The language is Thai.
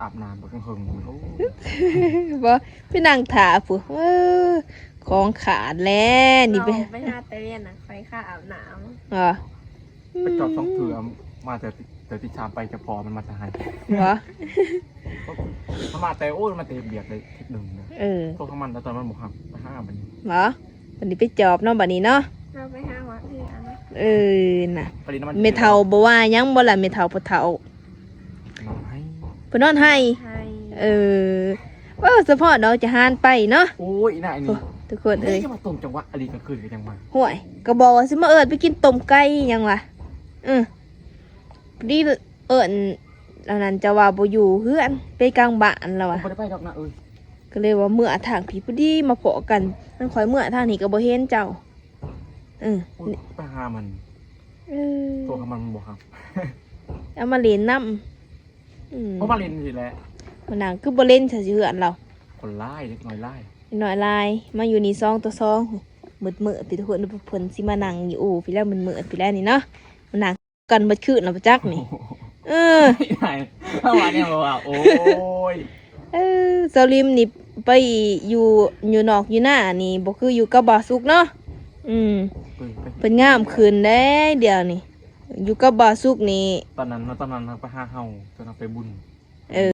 อาบน้ำแบบหึงโอ้ บ่ไปนั่งถาผู้ของขาดแล้วนี่ เรา ไป ไปหาเตเรียนนะไปค่าอาบน้ อ๋อ ไปจอดช่องเถื่อมาแต่ที่ชามไปจะพอมันมาจะหาย บ่ มันมาแต่โอ้ยมันเตะเบียดเลยทีหนึ่งเนี่ย ตัวข้างมันแล้วตอนมันหมกหักไปห้ามัน บ่วันนี้ไปจอบเนาะบัดนี้เนาะ ำเราไปหาวัดเถื่อนนะ น่ะ ปริน้ำมัน เมเฒ่าบ่ว่าหยังบ่ล่ะเมเฒ่าบ่เฒ่า น้องให้ เพิ่นนอนให้ ให้ ว่าเฉพาะเราจะหานไปเนาะ โอ้ยน่าไอ้นี่ ทุกคนเอ้ย จะมาตรงจังหวะอะไรกันคืนกันยังมา ห่วยก็บอกว่าสิมาเอิญไปกินต้มไก่หยังวะพอดีเอิญอันนั้นจะว่าบ่อยู่เฮือนไปกลางบ้านแล้ว ผม วะ ไม่ได้ไปดอกนะก็เลยว่าเมื่อทางผีพอดีมาพอกันมันคอยเมื่อทางนี้ก็บ่เห็นเจ้าไปหามัน เออ ตัวข้างมันบอกครับ เอามาเล่นน้ำเพราะมาเรียนสิแหละ มันนางคือบ่เล่นซะสิเฮือนเรา คนไล่เล็กน้อยไล่ หน่อยลายมาอยู่นี่2 ต่อ 2มืดๆพี่ทุกคนเพิ่นสิมานั่งอยู่พี่แล้วมืดๆพี่แล้วนี่เนาะมันนั่งกันบ่คืนแล้วบ่จักนี่ ไม่ได้ถ้าวันนี้บอกว่าโอ้ย เซาลิมนี่ไปอยู่นอกอยู่หน้านี่บ่คืออยู่กับบ่าวสุกเนาะเป็นงามขึ้นได้เดี๋ยวนี่อยู่กับบ่าวสุกนี่ ตอนนั้นไปหาเฮาตอนนั้นไปบุญ